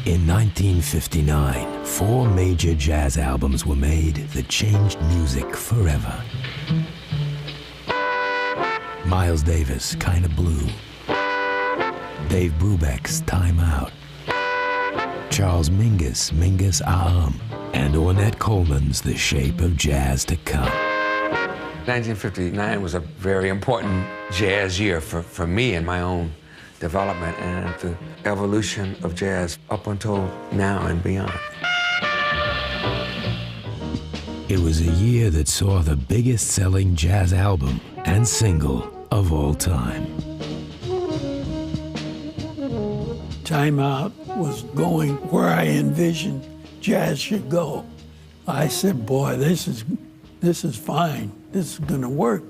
In 1959, 4 major jazz albums were made that changed music forever. Miles Davis, Kinda Blue. Dave Brubeck's Time Out. Charles Mingus, Mingus Aham. And Ornette Coleman's The Shape of Jazz to Come. 1959 was a very important jazz year for me and my own development and the evolution of jazz up until now and beyond. It was a year that saw the biggest selling jazz album and single of all time. Time Out was going where I envisioned jazz should go. I said, boy, this is fine. This is gonna work.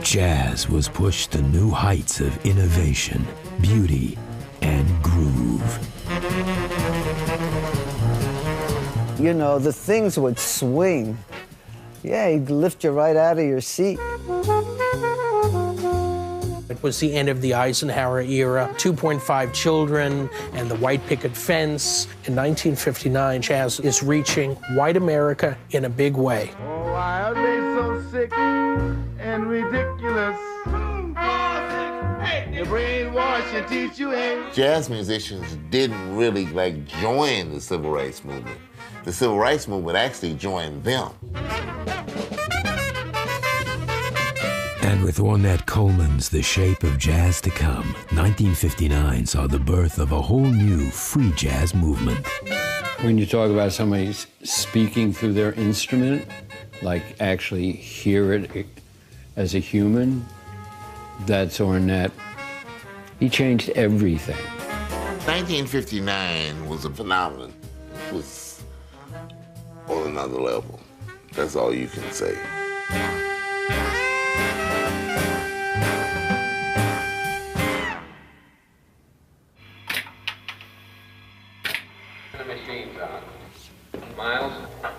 Jazz was pushed to new heights of innovation, beauty, and groove. You know, the things would swing. Yeah, he'd lift you right out of your seat. It was the end of the Eisenhower era, 2.5 children and the white picket fence. In 1959, jazz is reaching white America in a big way. Oh, why are they so sick and ridiculous? The brainwash and teach you ain't. Jazz musicians didn't really join the civil rights movement. The civil rights movement actually joined them. And with Ornette Coleman's The Shape of Jazz to Come, 1959 saw the birth of a whole new free jazz movement. When you talk about somebody speaking through their instrument, like actually hear it as a human, that's Ornette. He changed everything. 1959 was a phenomenon. It was on another level. That's all you can say. The machine's on. Miles,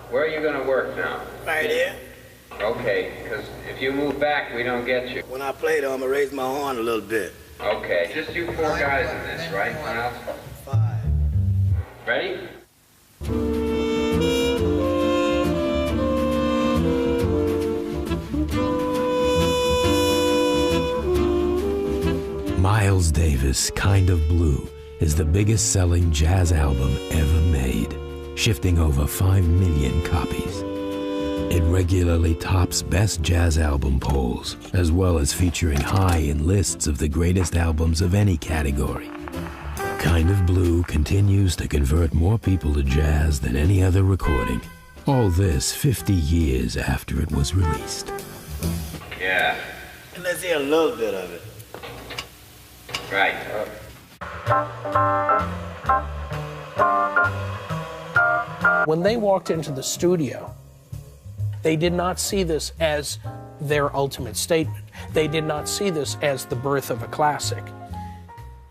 where are you going to work now? Right here. Okay, because if you move back, we don't get you. When I play, though, I'm going to raise my horn a little bit. Okay, just you 4 guys in this, right, Miles? 5. Ready? Miles Davis' Kind of Blue is the biggest selling jazz album ever made, shifting over 5 million copies. It regularly tops best jazz album polls, as well as featuring high in lists of the greatest albums of any category. Kind of Blue continues to convert more people to jazz than any other recording. All this 50 years after it was released. Yeah. And let's hear a little bit of it. Right. When they walked into the studio, they did not see this as their ultimate statement. They did not see this as the birth of a classic.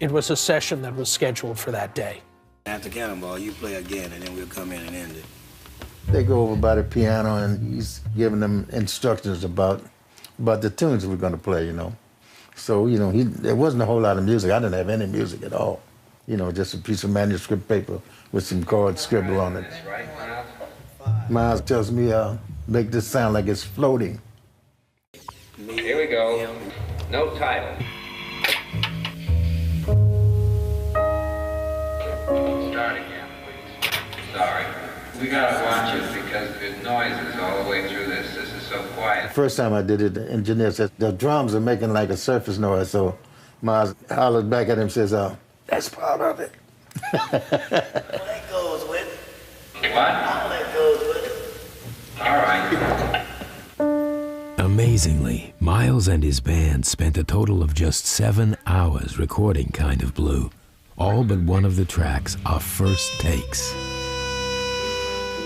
It was a session that was scheduled for that day. After Cannonball, you play again, and then we'll come in and end it. They go over by the piano, and he's giving them instructions about the tunes we're going to play, you know. So, you know, there wasn't a whole lot of music. I didn't have any music at all. You know, just a piece of manuscript paper with some chords scribbled on it. Miles tells me, make this sound like it's floating. Here we go. No title. Start again, please. Sorry. We gotta watch it because there's noises all the way through this. This is so quiet. First time I did it, the engineer said, the drums are making like a surface noise. So Miles hollered back at him and says, that's part of it. All that goes with it. What? All that goes with it. All right. Amazingly, Miles and his band spent a total of just 7 hours recording Kind of Blue. All but one of the tracks are first takes.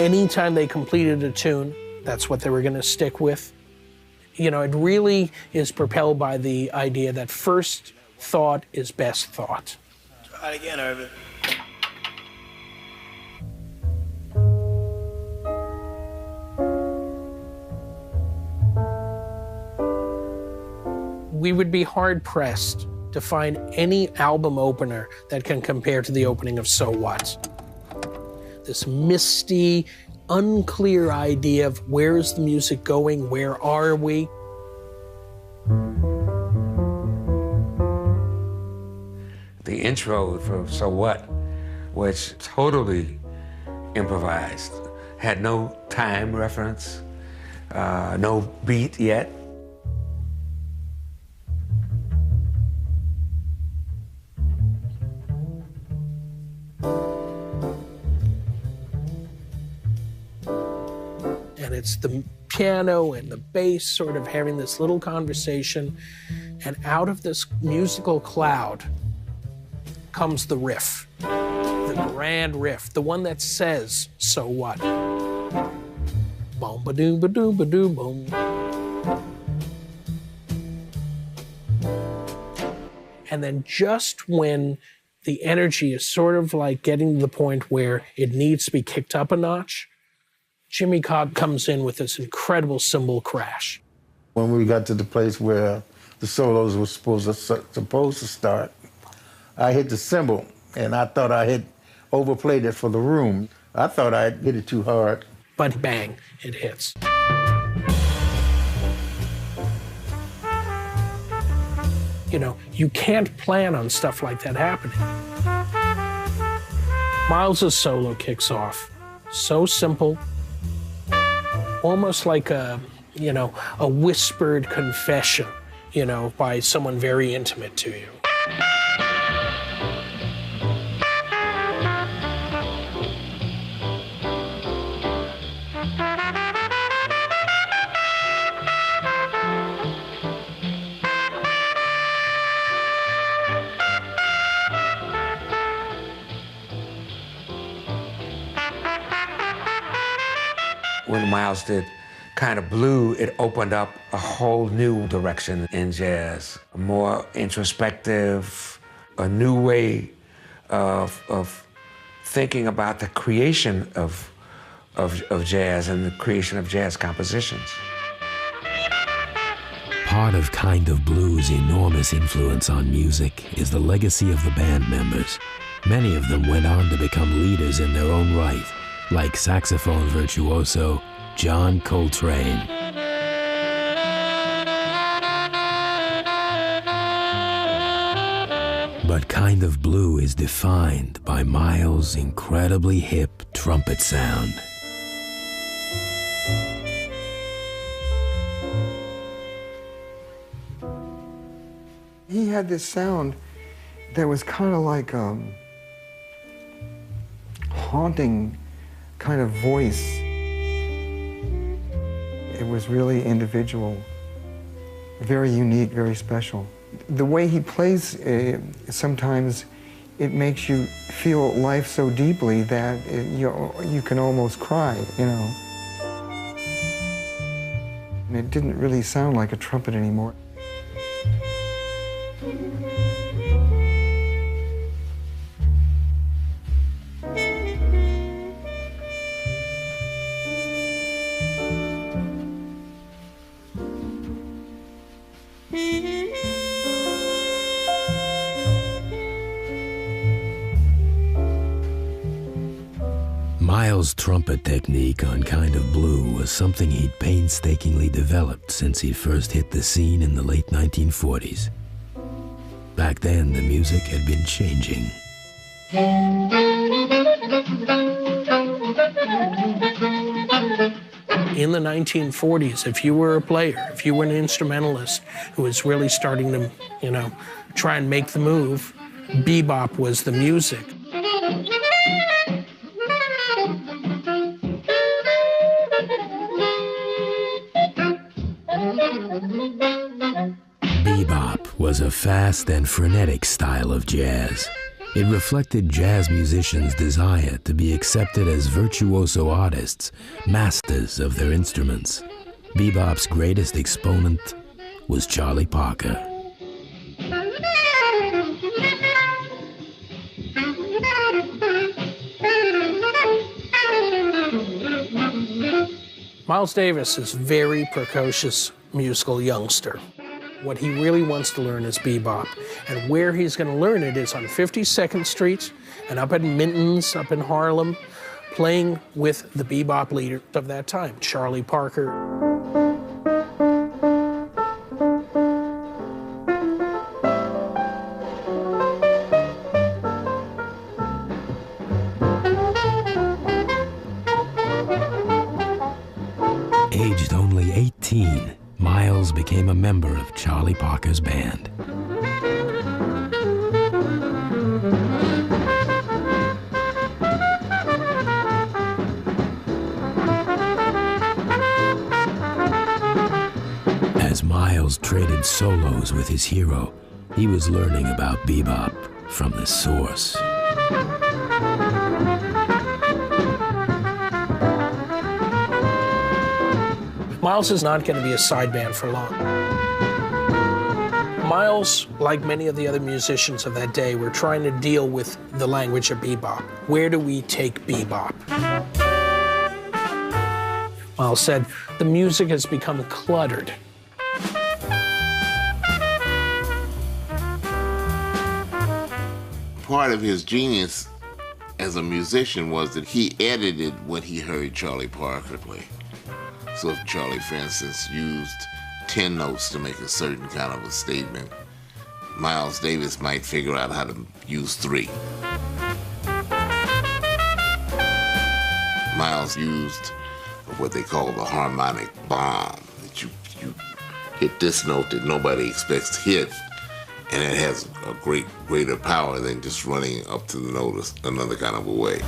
Anytime they completed a tune, that's what they were going to stick with. You know, it really is propelled by the idea that first thought is best thought. Try it again, Irvin. We would be hard-pressed to find any album opener that can compare to the opening of So What. This misty, unclear idea of where is the music going, where are we? The intro for So What was totally improvised, had no time reference, no beat yet. And it's the piano and the bass sort of having this little conversation, and out of this musical cloud comes the riff, the grand riff, the one that says, so what? Boom, ba-doom, ba-doom, ba-doom, boom. And then just when the energy is sort of like getting to the point where it needs to be kicked up a notch, Jimmy Cobb comes in with this incredible cymbal crash. When we got to the place where the solos were supposed to start, I hit the cymbal, and I thought I had overplayed it for the room. I thought I hit it too hard. But bang, it hits. You know, you can't plan on stuff like that happening. Miles' solo kicks off. So simple, almost like a whispered confession, by someone very intimate to you. When Miles did Kind of Blue, it opened up a whole new direction in jazz, a more introspective, a new way of thinking about the creation of jazz and the creation of jazz compositions. Part of Kind of Blue's enormous influence on music is the legacy of the band members. Many of them went on to become leaders in their own right, like saxophone virtuoso John Coltrane. But Kind of Blue is defined by Miles' incredibly hip trumpet sound. He had this sound that was kind of like haunting kind of voice. It was really individual, very unique, very special. The way he plays, sometimes it makes you feel life so deeply that you can almost cry, And it didn't really sound like a trumpet anymore. Miles' trumpet technique on Kind of Blue was something he'd painstakingly developed since he first hit the scene in the late 1940s. Back then, the music had been changing. In the 1940s, if you were a player, if you were an instrumentalist who was really starting to, try and make the move, bebop was the music. Bebop was a fast and frenetic style of jazz. It reflected jazz musicians' desire to be accepted as virtuoso artists, masters of their instruments. Bebop's greatest exponent was Charlie Parker. Miles Davis is a very precocious musical youngster. What he really wants to learn is bebop. And where he's going to learn it is on 52nd Street and up at Minton's, up in Harlem, playing with the bebop leader of that time, Charlie Parker. Aged only 18, Miles became a member of Charlie Parker's band. As Miles traded solos with his hero, he was learning about bebop from the source. Miles is not going to be a side band for long. Miles, like many of the other musicians of that day, were trying to deal with the language of bebop. Where do we take bebop? Miles said, the music has become cluttered. Part of his genius as a musician was that he edited what he heard Charlie Parker play. So if Charlie, for instance, used 10 notes to make a certain kind of a statement, Miles Davis might figure out how to use 3. Miles used what they call the harmonic bomb, that you hit this note that nobody expects to hit, and it has a greater power than just running up to the note another kind of a way.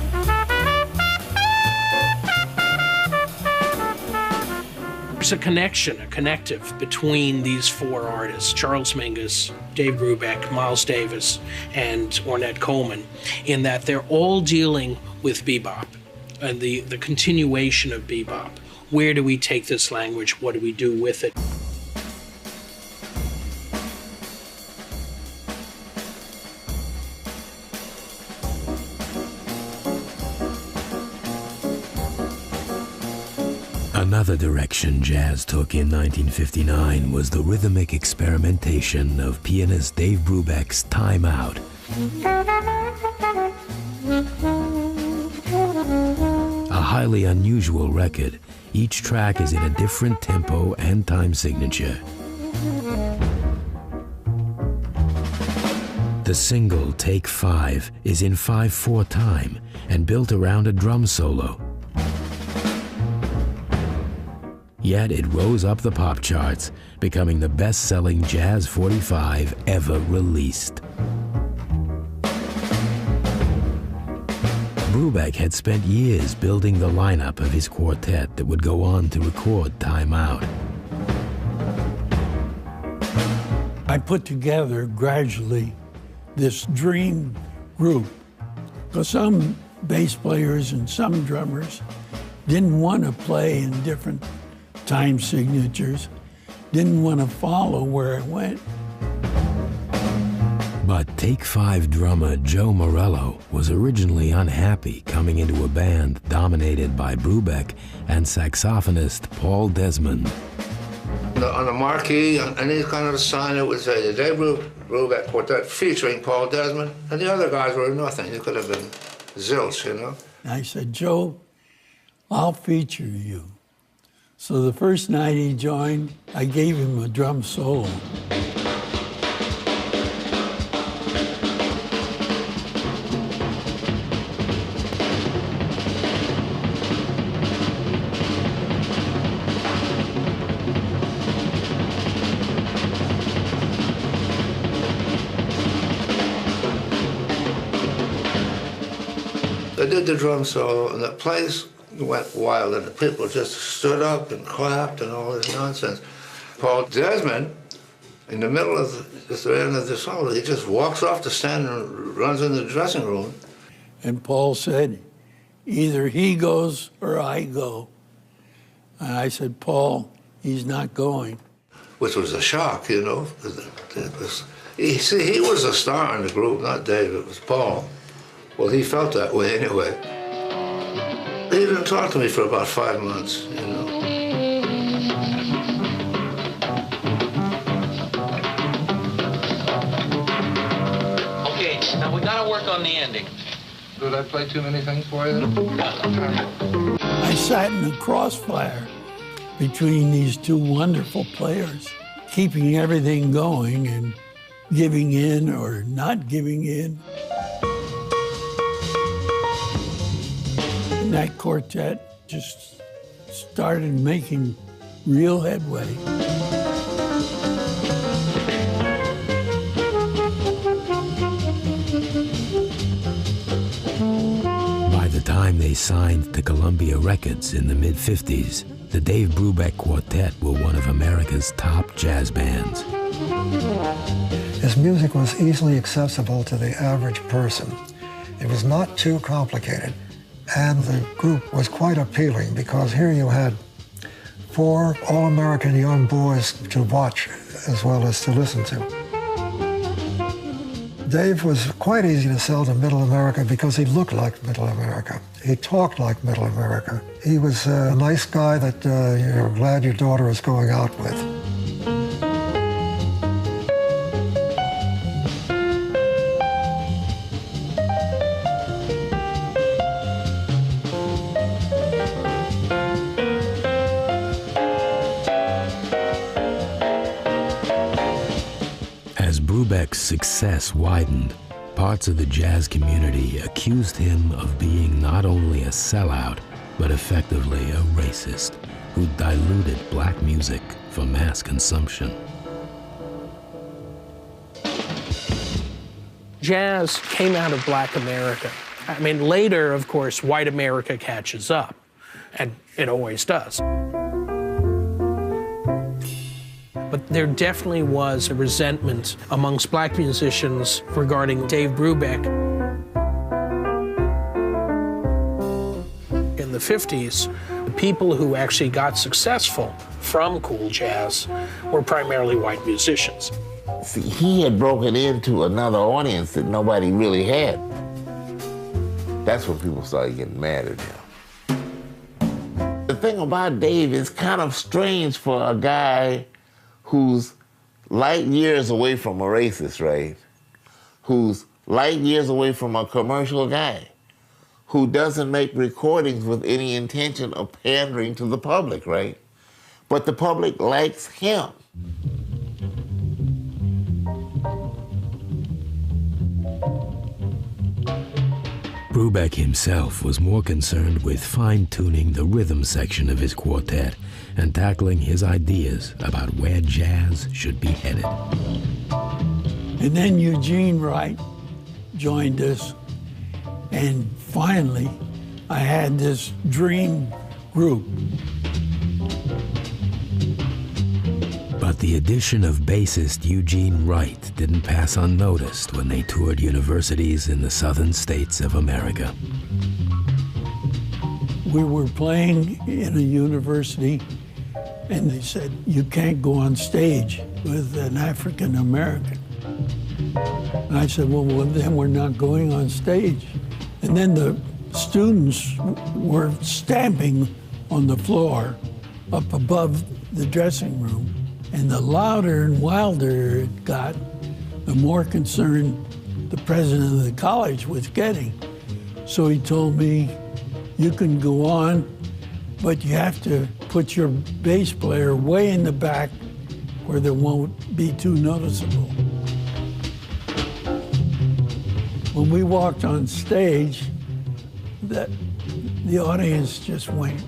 There's a connection, a connective between these 4 artists, Charles Mingus, Dave Brubeck, Miles Davis, and Ornette Coleman, in that they're all dealing with bebop and the continuation of bebop. Where do we take this language? What do we do with it? Another direction jazz took in 1959 was the rhythmic experimentation of pianist Dave Brubeck's Time Out. A highly unusual record, each track is in a different tempo and time signature. The single, Take 5, is in 5/4 time and built around a drum solo. Yet it rose up the pop charts, becoming the best-selling Jazz 45 ever released. Brubeck had spent years building the lineup of his quartet that would go on to record Time Out. I put together gradually this dream group, because some bass players and some drummers didn't want to play in different time signatures, didn't want to follow where it went. But Take 5 drummer Joe Morello was originally unhappy coming into a band dominated by Brubeck and saxophonist Paul Desmond. On the marquee, on any kind of a sign, it would say the Dave Brubeck Quartet featuring Paul Desmond, and the other guys were nothing. It could have been zilch, you know? And I said, Joe, I'll feature you. So the first night he joined, I gave him a drum solo. They did the drum solo, and the place went wild, and the people just stood up and clapped and all this nonsense. Paul Desmond, in the middle of the end of the solo, he just walks off the stand and runs in the dressing room. And Paul said, either he goes or I go. And I said, Paul, he's not going. Which was a shock, you know. He was a star in the group, not Dave, it was Paul. Well, he felt that way anyway. He didn't talk to me for about 5 months, you know. on the ending. Did I play too many things for you? I sat in the crossfire between these two wonderful players, keeping everything going and giving in or not giving in. And that quartet just started making real headway. By the time they signed to Columbia Records in the mid-50s, the Dave Brubeck Quartet were one of America's top jazz bands. His music was easily accessible to the average person. It was not too complicated, and the group was quite appealing because here you had 4 all-American young boys to watch as well as to listen to. Dave was quite easy to sell to Middle America because he looked like Middle America. He talked like Middle America. He was a nice guy that you're glad your daughter is going out with. As Brubeck's success widened, parts of the jazz community accused him of being not only a sellout, but effectively a racist who diluted black music for mass consumption. Jazz came out of black America. I mean, later, of course, white America catches up, and it always does. But there definitely was a resentment amongst black musicians regarding Dave Brubeck. In the 50s, the people who actually got successful from cool jazz were primarily white musicians. See, he had broken into another audience that nobody really had. That's when people started getting mad at him. The thing about Dave is kind of strange for a guy who's light years away from a racist, right? Who's light years away from a commercial guy, who doesn't make recordings with any intention of pandering to the public, right? But the public likes him. Brubeck himself was more concerned with fine-tuning the rhythm section of his quartet and tackling his ideas about where jazz should be headed. And then Eugene Wright joined us, and finally I had this dream group. But the addition of bassist Eugene Wright didn't pass unnoticed when they toured universities in the southern states of America. We were playing in a university, and they said, you can't go on stage with an African American. And I said, well, then we're not going on stage. And then the students were stamping on the floor up above the dressing room. And the louder and wilder it got, the more concerned the president of the college was getting. So he told me, you can go on, but you have to put your bass player way in the back where they won't be too noticeable. When we walked on stage, the audience just went,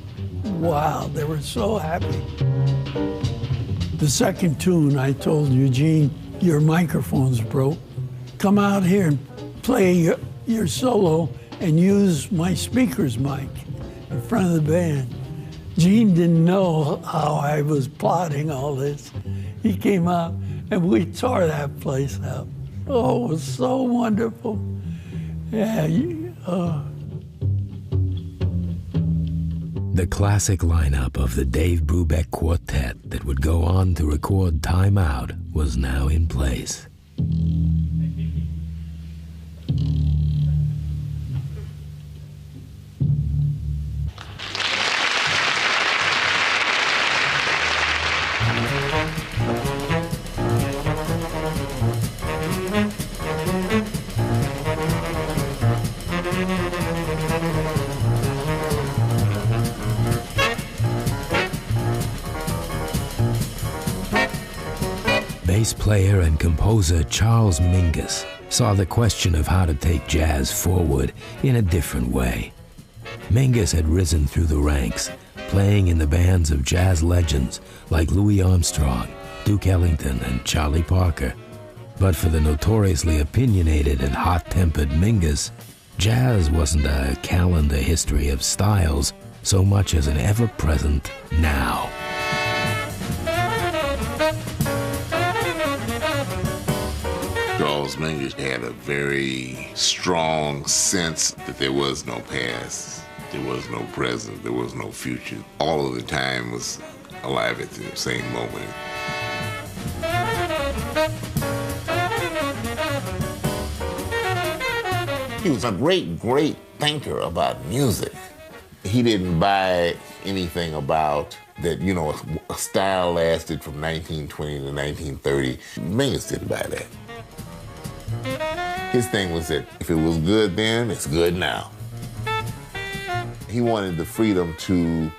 wow, they were so happy. The second tune, I told Eugene, your microphone's broke. Come out here and play your solo and use my speaker's mic in front of the band. Gene didn't know how I was plotting all this. He came out and we tore that place up. Oh, it was so wonderful. Yeah, The classic lineup of the Dave Brubeck Quartet that would go on to record Time Out was now in place. Bass player and composer Charles Mingus saw the question of how to take jazz forward in a different way. Mingus had risen through the ranks, playing in the bands of jazz legends like Louis Armstrong, Duke Ellington, and Charlie Parker. But for the notoriously opinionated and hot-tempered Mingus, jazz wasn't a calendar history of styles so much as an ever-present now. Charles Mingus had a very strong sense that there was no past, there was no present, there was no future. All of the time was alive at the same moment. He was a great, great thinker about music. He didn't buy anything about that, you know, a style lasted from 1920 to 1930. Mingus didn't buy that. His thing was that if it was good then, it's good now. He wanted the freedom to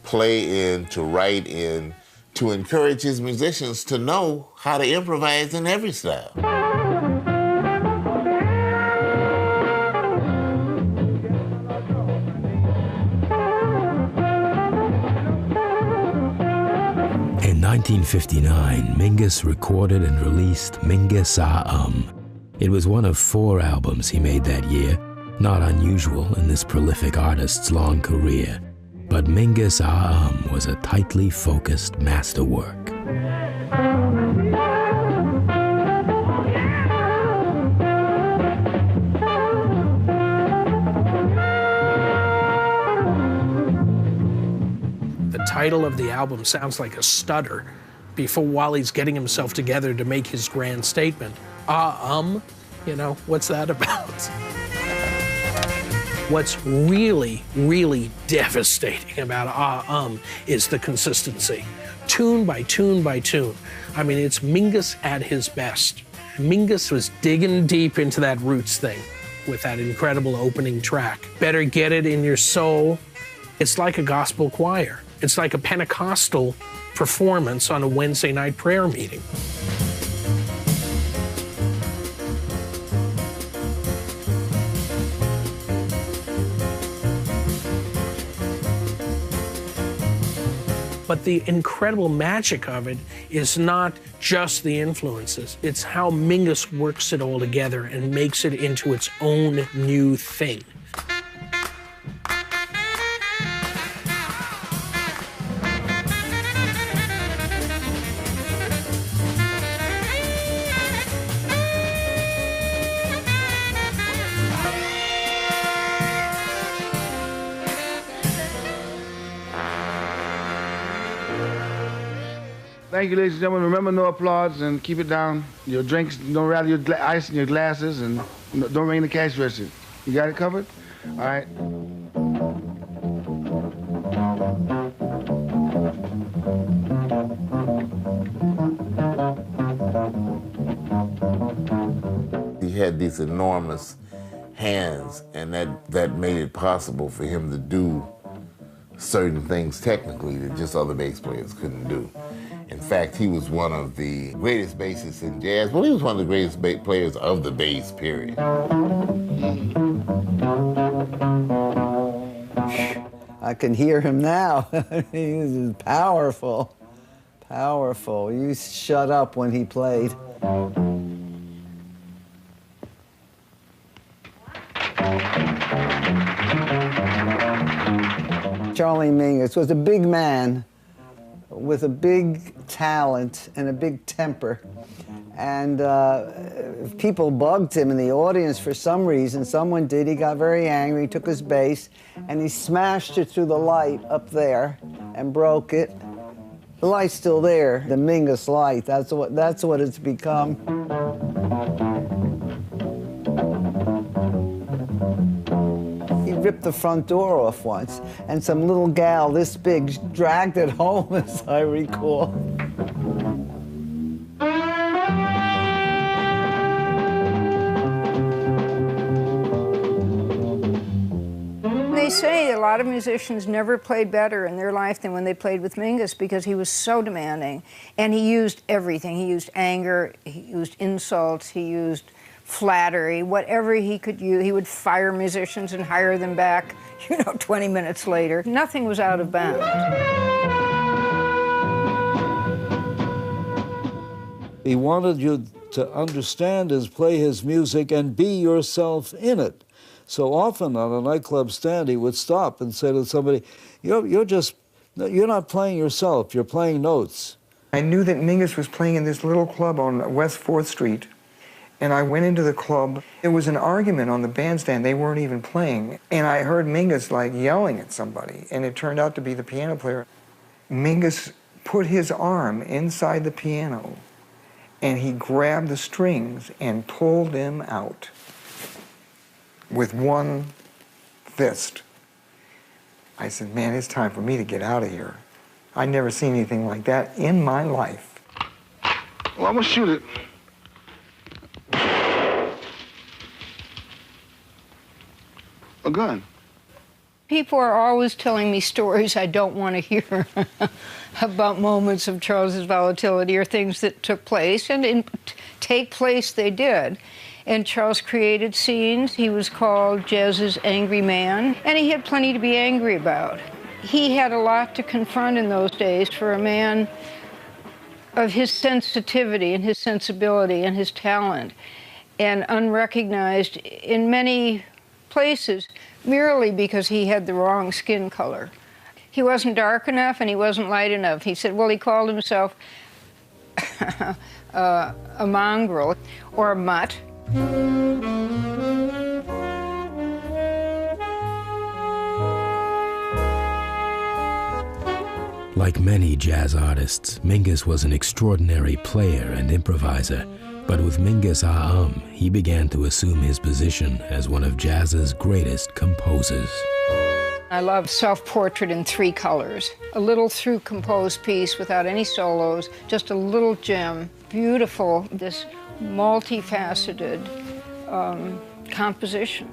play in, to write in, to encourage his musicians to know how to improvise in every style. In 1959, Mingus recorded and released Mingus It was one of 4 albums he made that year, not unusual in this prolific artist's long career. But Mingus was a tightly focused masterwork. The title of the album sounds like a stutter while he's getting himself together to make his grand statement. You know, what's that about? What's really, really devastating about is the consistency. Tune by tune by tune. I mean, it's Mingus at his best. Mingus was digging deep into that roots thing with that incredible opening track. Better Get It in Your Soul. It's like a gospel choir. It's like a Pentecostal performance on a Wednesday night prayer meeting. But the incredible magic of it is not just the influences, it's how Mingus works it all together and makes it into its own new thing. Thank you, ladies and gentlemen. Remember, no applause and keep it down. Your drinks, don't rattle your ice in your glasses, and don't ring the cash register. You got it covered? All right. He had these enormous hands, and that made it possible for him to do certain things technically that just other bass players couldn't do. In fact, he was one of the greatest bassists in jazz. Well, he was one of the greatest players of the bass, period. I can hear him now. He's powerful, powerful. You shut up when he played. Charlie Mingus was a big man with a big talent and a big temper. And people bugged him in the audience for some reason. Someone did. He got very angry. He took his bass and he smashed it through the light up there and broke it. The light's still there, the Mingus light. That's what it's become. He ripped the front door off once, and some little gal this big dragged it home, as I recall. They say a lot of musicians never played better in their life than when they played with Mingus because he was so demanding. And he used everything. He used anger, he used insults, he used flattery, whatever he could use. He would fire musicians and hire them back, 20 minutes later. Nothing was out of bounds. He wanted you to understand his, play his music, and be yourself in it. So often on a nightclub stand, he would stop and say to somebody, you're not playing yourself, you're playing notes. I knew that Mingus was playing in this little club on West 4th Street, and I went into the club. There was an argument on the bandstand, they weren't even playing, and I heard Mingus like yelling at somebody, and it turned out to be the piano player. Mingus put his arm inside the piano, and he grabbed the strings and pulled them out with one fist. I said, man, it's time for me to get out of here. I'd never seen anything like that in my life. Well, I'm gonna shoot it. A gun. People are always telling me stories I don't want to hear about moments of Charles's volatility or things that took place, and take place they did. And Charles created scenes. He was called jazz's angry man, and he had plenty to be angry about. He had a lot to confront in those days for a man of his sensitivity and his sensibility and his talent, and unrecognized in many places merely because he had the wrong skin color. He wasn't dark enough and he wasn't light enough. He said, well, he called himself a mongrel or a mutt. Like many jazz artists, Mingus was an extraordinary player and improviser, but with Mingus Ah'm, he began to assume his position as one of jazz's greatest composers. I love Self-Portrait in 3 colors. A little through composed piece without any solos, just a little gem. Beautiful, this multifaceted composition.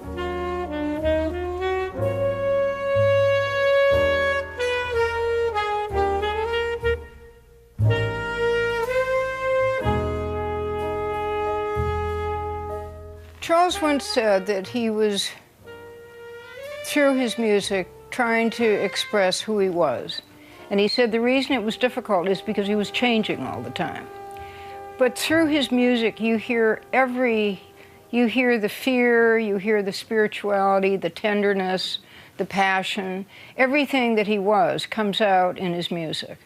Charles once said that he was, through his music, trying to express who he was. And he said the reason it was difficult is because he was changing all the time. But through his music, you hear the fear, you hear the spirituality, the tenderness, the passion. Everything that he was comes out in his music.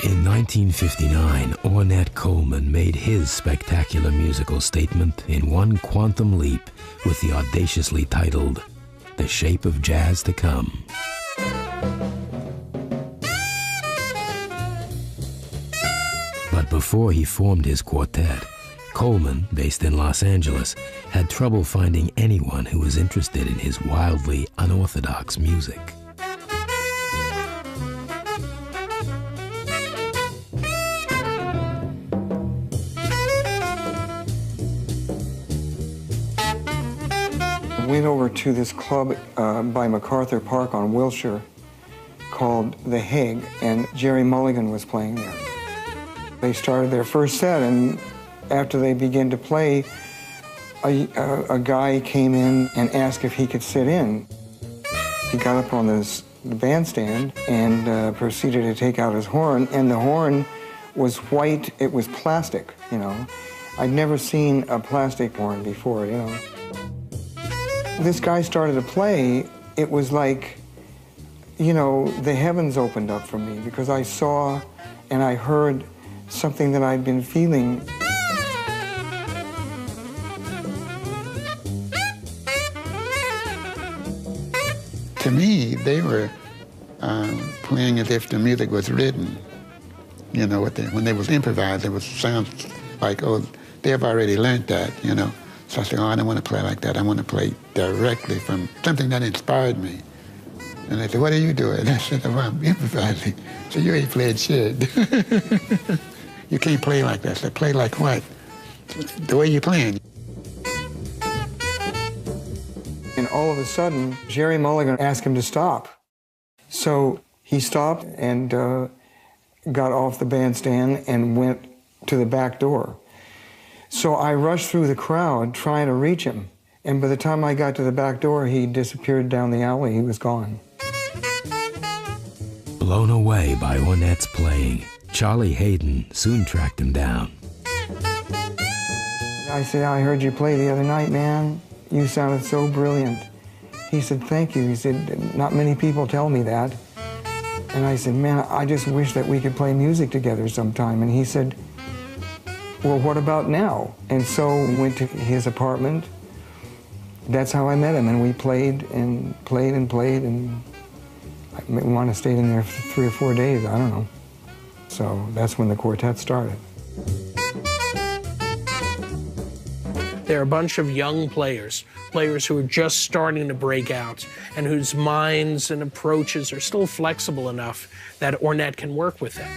In 1959, Ornette Coleman made his spectacular musical statement in one quantum leap with the audaciously titled, "The Shape of Jazz to Come." But before he formed his quartet, Coleman, based in Los Angeles, had trouble finding anyone who was interested in his wildly unorthodox music. Went over to this club by MacArthur Park on Wilshire called The Hague, and Jerry Mulligan was playing there. They started their first set, and after they began to play, a guy came in and asked if he could sit in. He got up on the bandstand and proceeded to take out his horn, and the horn was white. It was plastic, you know. I'd never seen a plastic horn before, you know. This guy started to play. It was like, you know, the heavens opened up for me because I saw and I heard something that I'd been feeling. To me, they were playing as if the music was written. You know, when they was improvised, it was sounds like, oh, they've already learned that, you know. So I said, oh, I don't want to play like that. I want to play directly from something that inspired me. And they said, what are you doing? I said, oh, I'm improvising. So you ain't playing shit. You can't play like that. I said, play like what? The way you're playing. And all of a sudden, Jerry Mulligan asked him to stop. So he stopped and got off the bandstand and went to the back door. So I rushed through the crowd trying to reach him. And by the time I got to the back door, he disappeared down the alley. He was gone. Blown away by Ornette's playing, Charlie Haden soon tracked him down. I said, I heard you play the other night, man. You sounded so brilliant. He said, thank you. He said, not many people tell me that. And I said, man, I just wish that we could play music together sometime. And he said, well, what about now? And so we went to his apartment. That's how I met him, and we played and played and played, and we might have stayed in there for 3 or 4 days, I don't know. So that's when the quartet started. They're a bunch of young players who are just starting to break out and whose minds and approaches are still flexible enough that Ornette can work with them.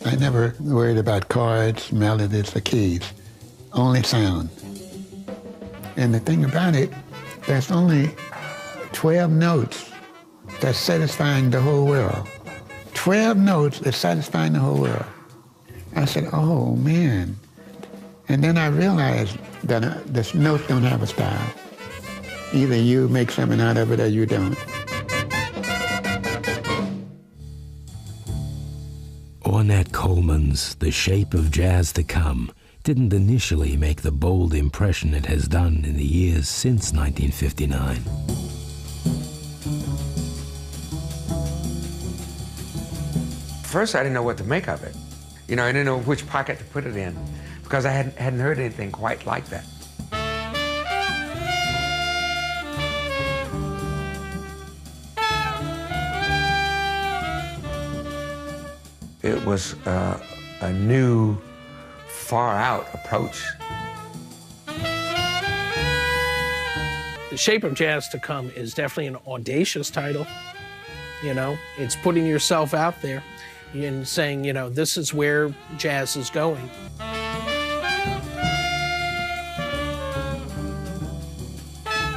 I never worried about chords, melodies, or keys, only sound. And the thing about it, there's only 12 notes that's satisfying the whole world. 12 notes that's satisfying the whole world. I said, oh, man. And then I realized that the notes don't have a style. Either you make something out of it or you don't. Ornette Coleman's The Shape of Jazz to Come didn't initially make the bold impression it has done in the years since 1959. First, I didn't know what to make of it. You know, I didn't know which pocket to put it in because I hadn't heard anything quite like that. It was a new, far-out approach. The Shape of Jazz to Come is definitely an audacious title. You know, it's putting yourself out there and saying, you know, this is where jazz is going.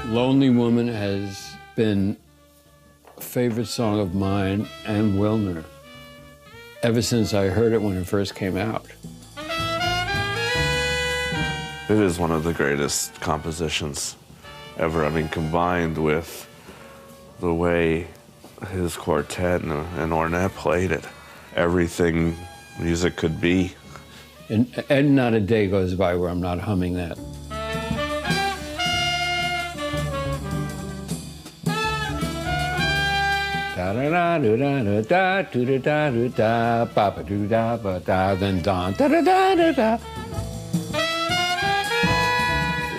Lonely Woman has been a favorite song of mine and Wilner ever since I heard it when it first came out. It is one of the greatest compositions ever. I mean, combined with the way his quartet and Ornette played it, everything music could be. And not a day goes by where I'm not humming that. Then don da da da da da.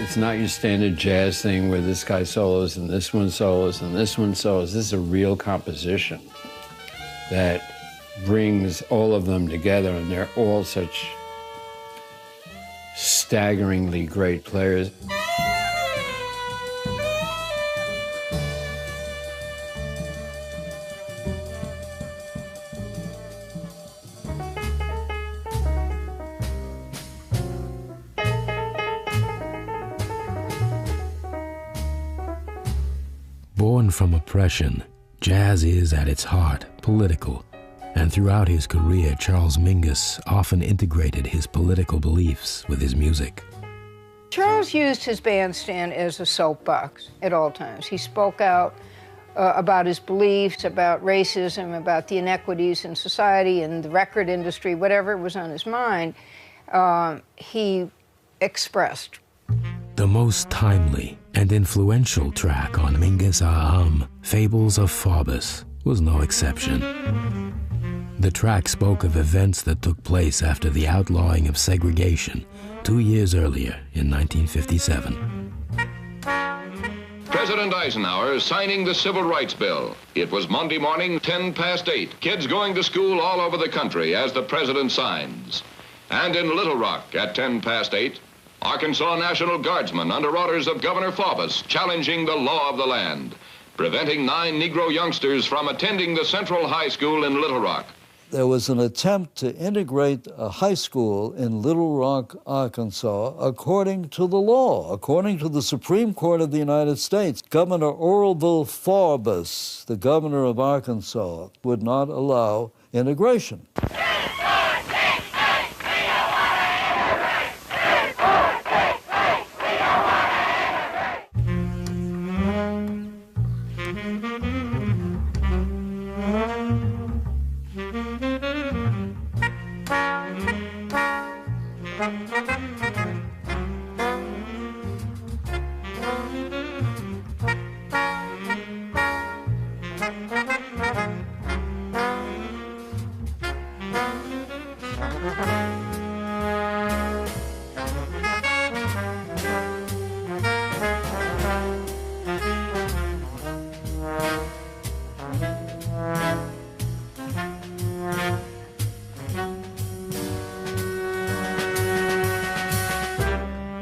It's not your standard jazz thing where this guy solos and this one solos and this one solos. This is a real composition that brings all of them together, and they're all such staggeringly great players. Born from oppression, jazz is at its heart political, and throughout his career, Charles Mingus often integrated his political beliefs with his music. Charles used his bandstand as a soapbox at all times. He spoke out about his beliefs, about racism, about the inequities in society and the record industry, whatever was on his mind, he expressed. The most timely and influential track on Mingus Aham, Fables of Faubus, was no exception. The track spoke of events that took place after the outlawing of segregation 2 years earlier in 1957. President Eisenhower signing the Civil Rights Bill. It was Monday morning, 8:10. Kids going to school all over the country as the president signs. And in Little Rock at 8:10, Arkansas National Guardsmen under orders of Governor Faubus challenging the law of the land, preventing 9 Negro youngsters from attending the Central High School in Little Rock. There was an attempt to integrate a high school in Little Rock, Arkansas, according to the law, according to the Supreme Court of the United States. Governor Orville Faubus, the governor of Arkansas, would not allow integration.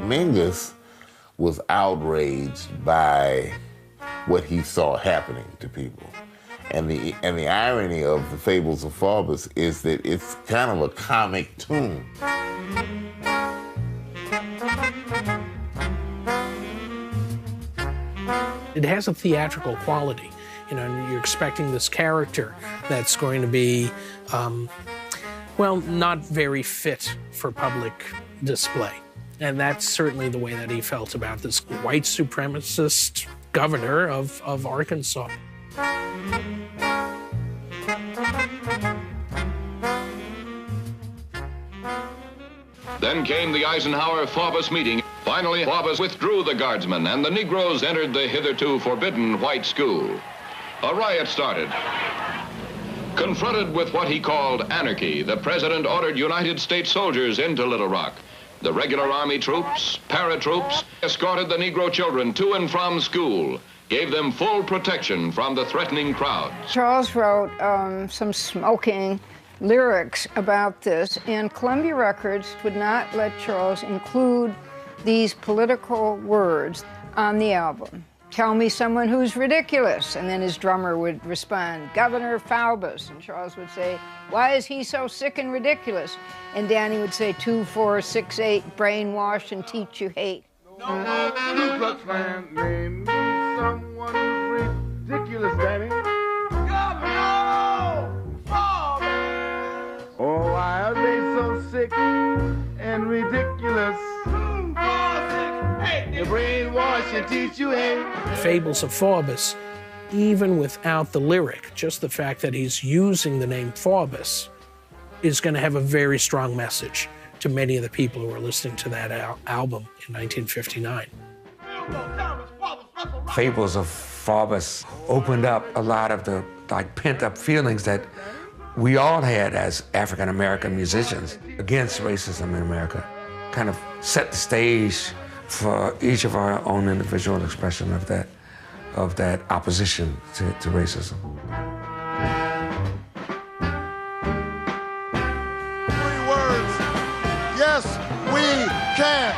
Mingus was outraged by what he saw happening to people. And the irony of the Fables of Faubus is that it's kind of a comic tune. It has a theatrical quality. You know, you're expecting this character that's going to be, well, not very fit for public display. And that's certainly the way that he felt about this white supremacist governor of Arkansas. Then came the Eisenhower-Faubus meeting. Finally, Faubus withdrew the Guardsmen, and the Negroes entered the hitherto forbidden white school. A riot started. Confronted with what he called anarchy, the president ordered United States soldiers into Little Rock. The regular Army troops, paratroops, escorted the Negro children to and from school, gave them full protection from the threatening crowds. Charles wrote some smoking lyrics about this, and Columbia Records would not let Charles include these political words on the album. Tell me someone who's ridiculous. And then his drummer would respond, Governor Faubus. And Charles would say, why is he so sick and ridiculous? And Danny would say, 2, 4, 6, 8, brainwash and teach you hate. Ku Klux Klan named me someone who's ridiculous, Danny. Governor Faubus. Oh, why are they so sick and ridiculous? The brainwash and teach you hate. Fables of Faubus, even without the lyric, just the fact that he's using the name Faubus is going to have a very strong message to many of the people who are listening to that album in 1959. Fables of Faubus opened up a lot of the pent-up feelings that we all had as African-American musicians against racism in America. Kind of set the stage for each of our own individual expression of that opposition to racism. 3 words. Yes, we can.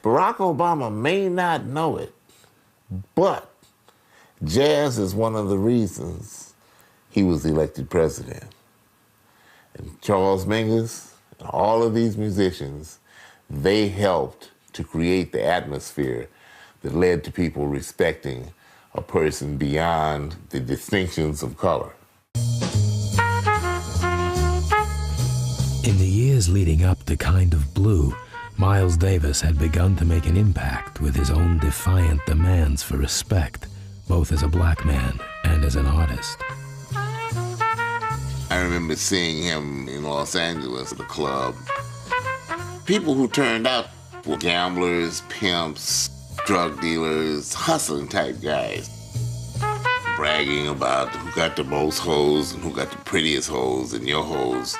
Barack Obama may not know it, but jazz is one of the reasons he was elected president. And Charles Mingus and all of these musicians, they helped to create the atmosphere that led to people respecting a person beyond the distinctions of color. In the years leading up to Kind of Blue, Miles Davis had begun to make an impact with his own defiant demands for respect, both as a black man and as an artist. I remember seeing him in Los Angeles at a club. People who turned out were gamblers, pimps, drug dealers, hustling type guys, bragging about who got the most hoes and who got the prettiest hoes, and your hoes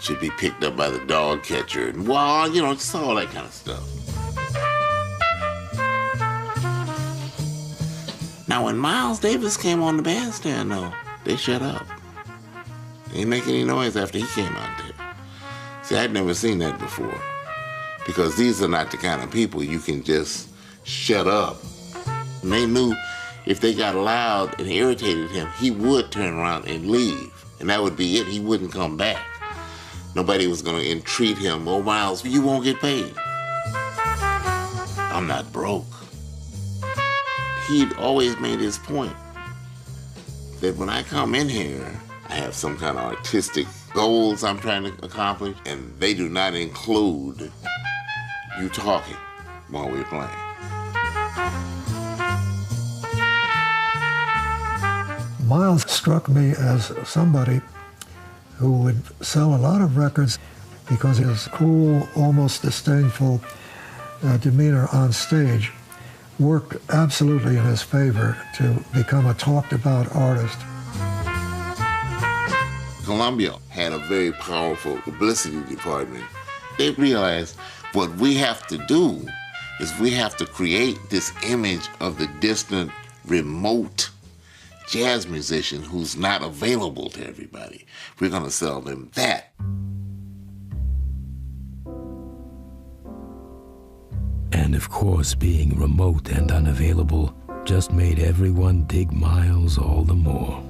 should be picked up by the dog catcher, and well, you know, just all that kind of stuff. Now, when Miles Davis came on the bandstand, though, they shut up. They didn't make any noise after he came out there. See, I'd never seen that before. Because these are not the kind of people you can just shut up. And they knew if they got loud and irritated him, he would turn around and leave. And that would be it. He wouldn't come back. Nobody was going to entreat him. Oh, Miles, you won't get paid. I'm not broke. He'd always made his point that when I come in here, I have some kind of artistic goals I'm trying to accomplish, and they do not include you talking while we're playing. Miles struck me as somebody who would sell a lot of records because of his cool, almost disdainful demeanor on stage worked absolutely in his favor to become a talked-about artist. Columbia had a very powerful publicity department. They realized what we have to do is we have to create this image of the distant, remote jazz musician who's not available to everybody. We're going to sell them that. And of course, being remote and unavailable just made everyone dig Miles all the more.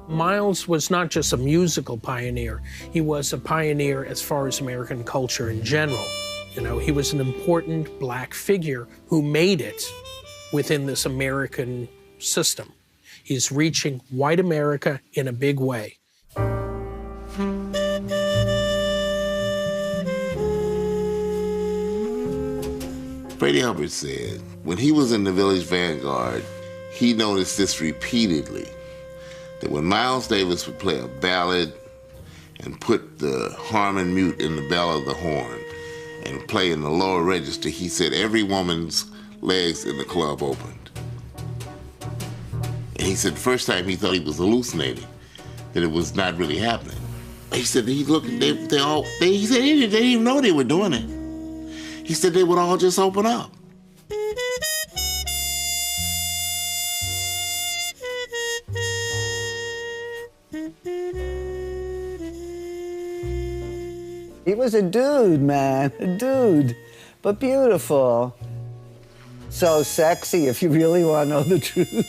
Miles was not just a musical pioneer, he was a pioneer as far as American culture in general. You know, he was an important black figure who made it within this American system. He's reaching white America in a big way. Freddie Hubbard said when he was in the Village Vanguard, he noticed this repeatedly, that when Miles Davis would play a ballad and put the harmon mute in the bell of the horn and play in the lower register, he said every woman's legs in the club opened. And he said the first time he thought he was hallucinating, that it was not really happening. He said he looked, he said they didn't even know they were doing it. He said they would all just open up. He was a dude, man, a dude, but beautiful. So sexy, if you really want to know the truth.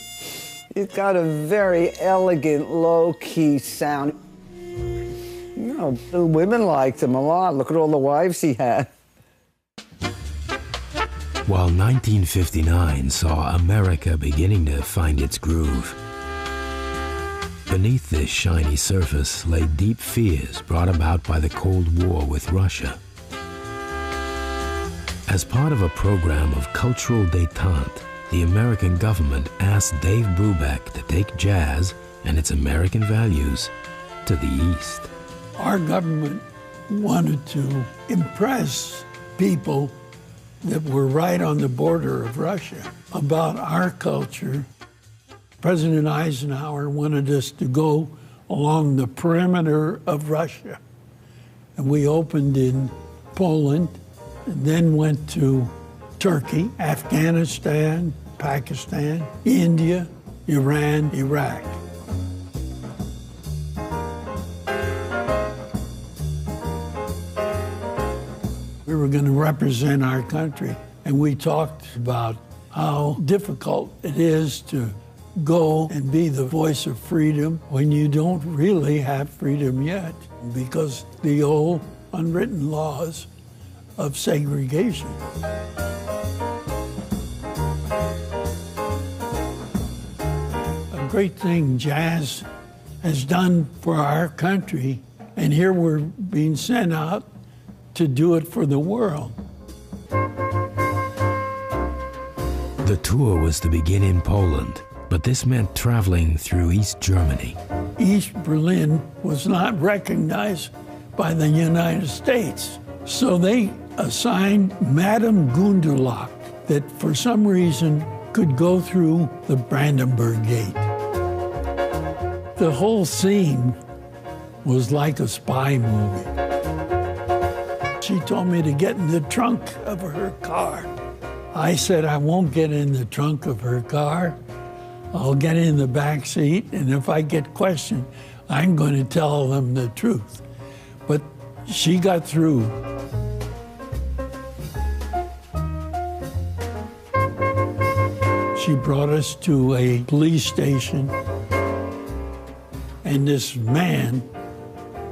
He's got a very elegant, low-key sound. You know, the women liked him a lot. Look at all the wives he had. While 1959 saw America beginning to find its groove, beneath this shiny surface lay deep fears brought about by the Cold War with Russia. As part of a program of cultural détente, the American government asked Dave Brubeck to take jazz and its American values to the East. Our government wanted to impress people that were right on the border of Russia about our culture. President Eisenhower wanted us to go along the perimeter of Russia. And we opened in Poland, and then went to Turkey, Afghanistan, Pakistan, India, Iran, Iraq. We were going to represent our country, and we talked about how difficult it is to go and be the voice of freedom when you don't really have freedom yet, because the old unwritten laws of segregation. A great thing jazz has done for our country, and here we're being sent out to do it for the world. The tour was to begin in Poland, but this meant traveling through East Germany. East Berlin was not recognized by the United States, so they assigned Madame Gunderlach that for some reason could go through the Brandenburg Gate. The whole scene was like a spy movie. She told me to get in the trunk of her car. I said I won't get in the trunk of her car I'll get in the back seat, and if I get questioned, I'm going to tell them the truth. But she got through. She brought us to a police station, and this man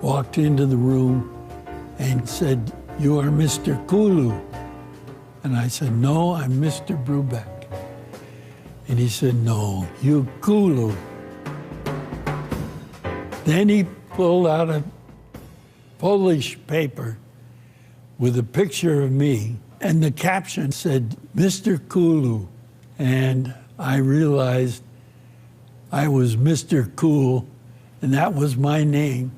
walked into the room and said, "You are Mr. Kulu." And I said, "No, I'm Mr. Brubeck." And he said, "No, you Kulu." Then he pulled out a Polish paper with a picture of me, and the caption said, "Mr. Kulu." And I realized I was Mr. Cool, and that was my name.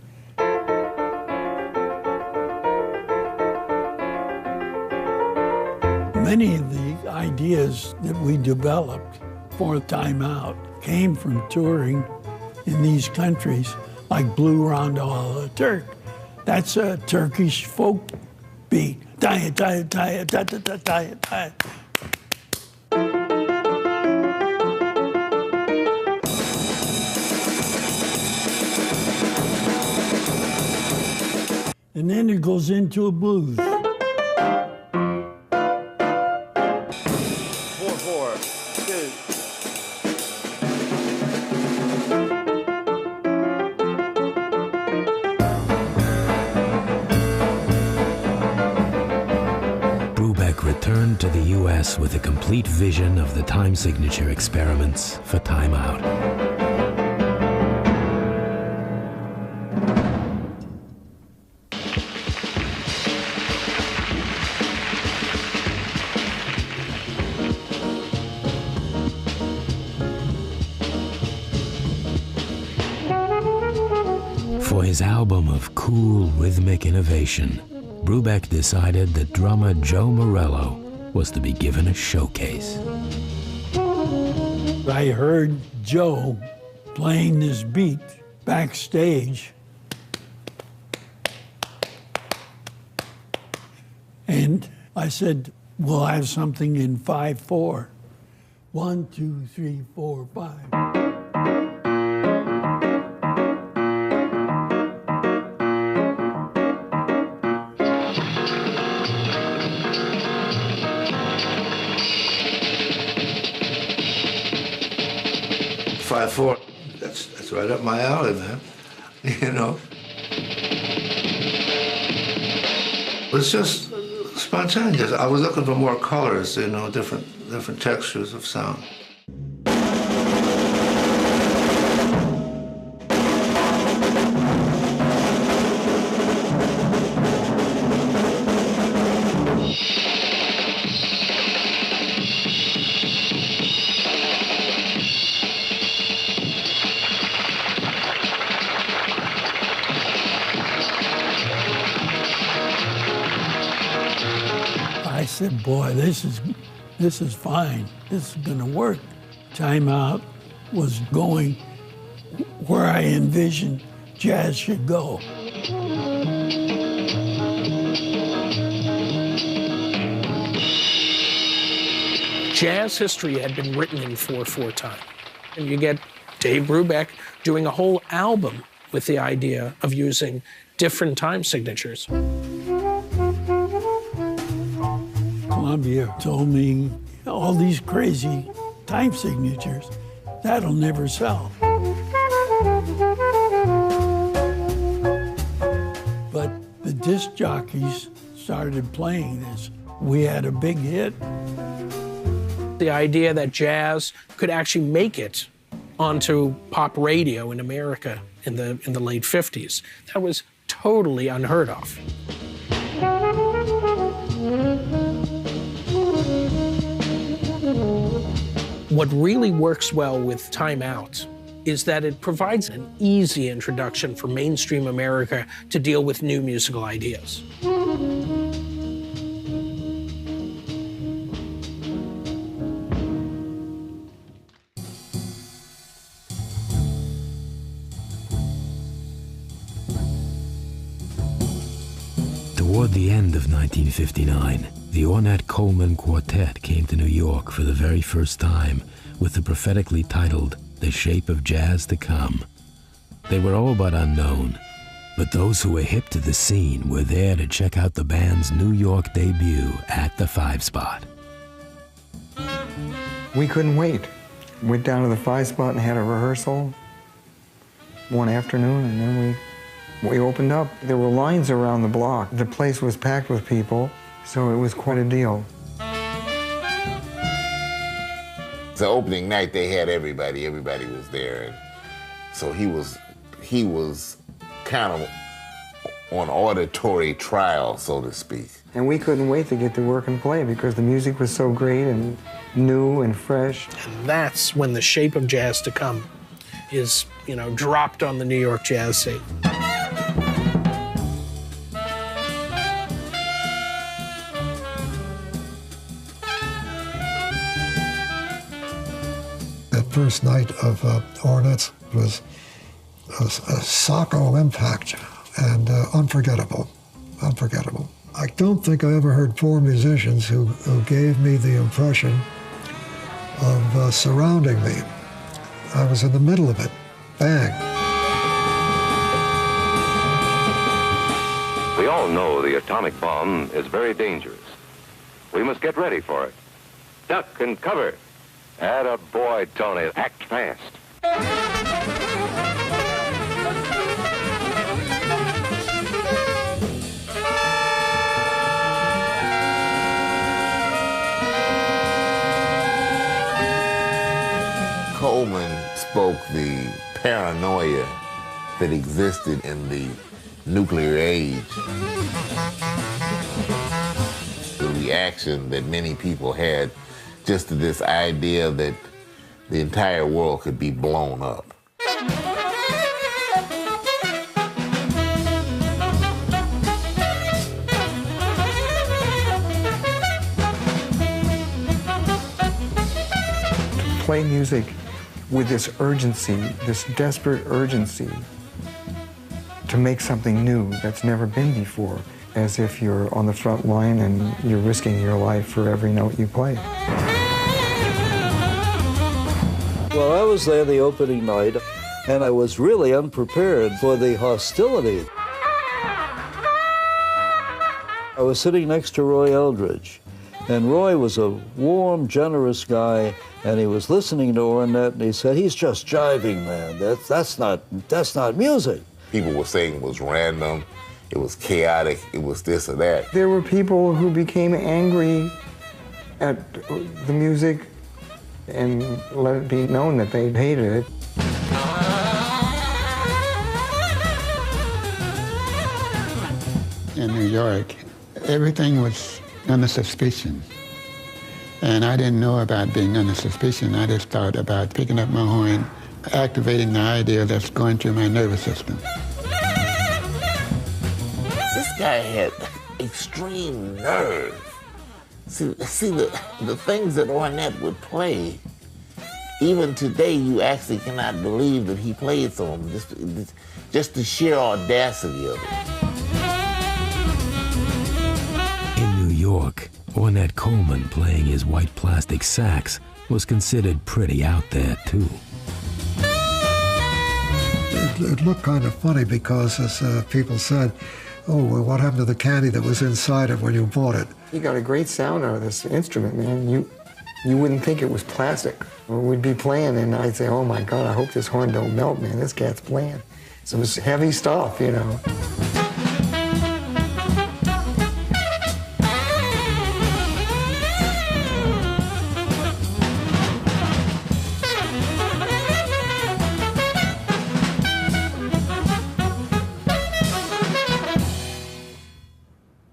Many of the ideas that we developed for Time Out came from touring in these countries, like Blue Rondo a Turk. That's a Turkish folk beat. Diet, diet, diet, diet, diet, diet, diet. And then it goes into a blues. 4/4, 2. Brubeck returned to the U.S. with a complete vision of the time signature experiments for Time Out. For his album of cool rhythmic innovation, Brubeck decided that drummer Joe Morello was to be given a showcase. I heard Joe playing this beat backstage, and I said, "We'll have something in 5/4. 1, 2, 3, 4, 5. That's right up my alley, man. You know. It's just spontaneous. I was looking for more colors, you know, different textures of sound. I said, "Boy, this is fine. This is going to work." Time Out was going where I envisioned jazz should go. Jazz history had been written in 4/4 time. And you get Dave Brubeck doing a whole album with the idea of using different time signatures. Columbia told me, "All these crazy time signatures, that'll never sell." But the disc jockeys started playing this. We had a big hit. The idea that jazz could actually make it onto pop radio in America in the late 50s, that was totally unheard of. What really works well with Time Out is that it provides an easy introduction for mainstream America to deal with new musical ideas. Toward the end of 1959, The Ornette Coleman Quartet came to New York for the very first time with the prophetically titled The Shape of Jazz to Come. They were all but unknown, but those who were hip to the scene were there to check out the band's New York debut at the 5 Spot. We couldn't wait. Went down to the 5 Spot and had a rehearsal one afternoon, and then we opened up. There were lines around the block. The place was packed with people, so it was quite a deal. The opening night, they had everybody. Everybody was there, and so he was kind of on auditory trial, so to speak. And we couldn't wait to get to work and play because the music was so great and new and fresh. And that's when The Shape of Jazz to Come is, you know, dropped on the New York jazz scene. That first night of Ornette was a sacco impact and unforgettable, unforgettable. I don't think I ever heard 4 musicians who gave me the impression of surrounding me. I was in the middle of it. Bang. We all know the atomic bomb is very dangerous. We must get ready for it. Duck and cover. Atta boy, Tony. Act fast. Coleman spoke the paranoia that existed in the nuclear age. The reaction that many people had just to this idea that the entire world could be blown up. Play music with this urgency, this desperate urgency to make something new that's never been before, as if you're on the front line and you're risking your life for every note you play. Well, I was there the opening night, and I was really unprepared for the hostility. I was sitting next to Roy Eldridge, and Roy was a warm, generous guy, and he was listening to Ornette, and he said, "He's just jiving, man. That's not music." People were saying it was random, it was chaotic, it was this or that. There were people who became angry at the music and let it be known that they hated it. In New York, everything was under suspicion. And I didn't know about being under suspicion. I just thought about picking up my horn, activating the idea that's going through my nervous system. This guy had extreme nerve. See the things that Ornette would play, even today you actually cannot believe that he played them, just the sheer audacity of it. In New York, Ornette Coleman playing his white plastic sax was considered pretty out there, too. It looked kind of funny because, as people said, oh, well, what happened to the candy that was inside it when you bought it? You got a great sound out of this instrument, man. You wouldn't think it was plastic. We'd be playing, and I'd say, oh, my God, I hope this horn don't melt, man. This cat's playing. So it was heavy stuff, you know.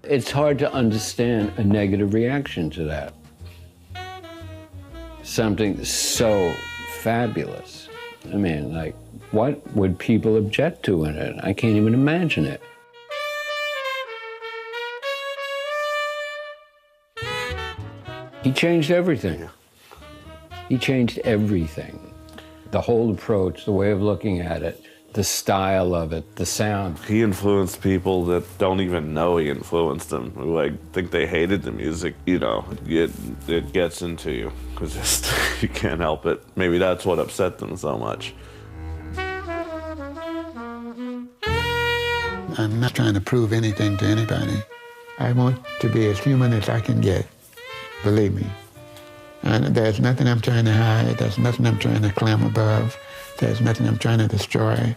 It's hard to understand a negative reaction to that. Something so fabulous. I mean, like, what would people object to in it? I can't even imagine it. He changed everything. He changed everything. The whole approach, the way of looking at it, the style of it, the sound. He influenced people that don't even know he influenced them, who like think they hated the music. You know, it gets into you because just you can't help it. Maybe that's what upset them so much. I'm not trying to prove anything to anybody. I want to be as human as I can get, believe me. And there's nothing I'm trying to hide. There's nothing I'm trying to climb above. There's nothing I'm trying to destroy.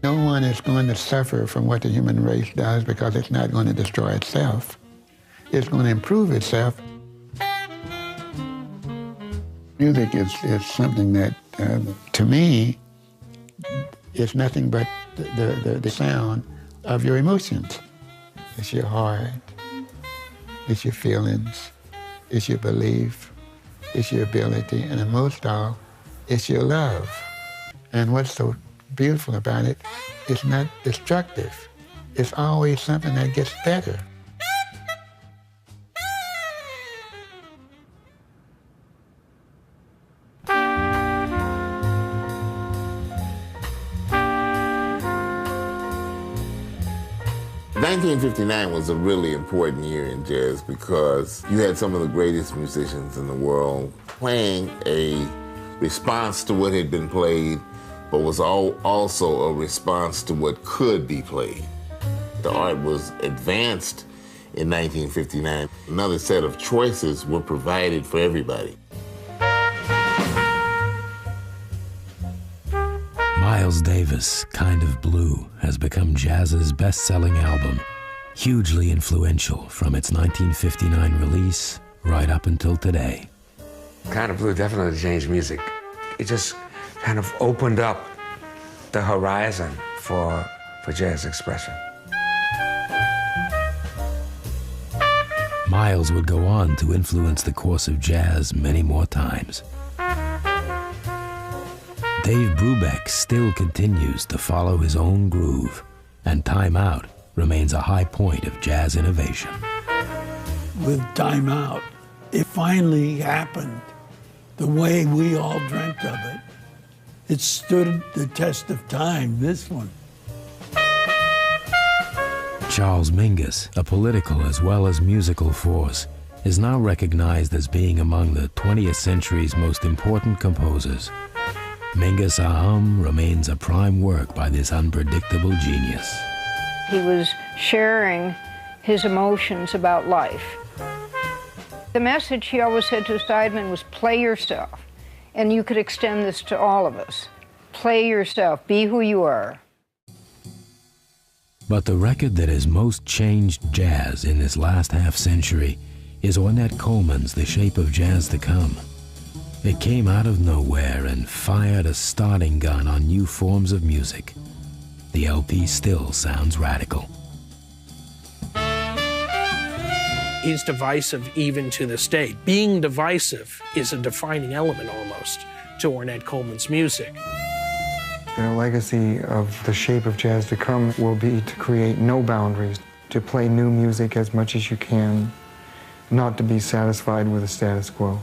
No one is going to suffer from what the human race does because it's not going to destroy itself. It's going to improve itself. Music is something that, to me, is nothing but the sound of your emotions. It's your heart, it's your feelings, it's your belief, it's your ability, and most of all, it's your love. And what's so beautiful about it, it's not destructive. It's always something that gets better. '59 was a really important year in jazz because you had some of the greatest musicians in the world playing a response to what had been played, but was also a response to what could be played. The art was advanced in 1959. Another set of choices were provided for everybody. Miles Davis' Kind of Blue has become jazz's best-selling album, hugely influential from its 1959 release right up until today. Kind of Blue definitely changed music. It just kind of opened up the horizon for jazz expression. Miles would go on to influence the course of jazz many more times. Dave Brubeck still continues to follow his own groove, and Time Out remains a high point of jazz innovation. With Time Out, it finally happened the way we all dreamt of it. It stood the test of time, this one. Charles Mingus, a political as well as musical force, is now recognized as being among the 20th century's most important composers. Mingus Aham remains a prime work by this unpredictable genius. He was sharing his emotions about life. The message he always said to Seidman was, play yourself. And you could extend this to all of us. Play yourself, be who you are. But the record that has most changed jazz in this last half-century is Ornette Coleman's The Shape of Jazz to Come. It came out of nowhere and fired a starting gun on new forms of music. The LP still sounds radical. He's divisive even to this day. Being divisive is a defining element almost to Ornette Coleman's music. The legacy of The Shape of Jazz to Come will be to create no boundaries, to play new music as much as you can, not to be satisfied with the status quo.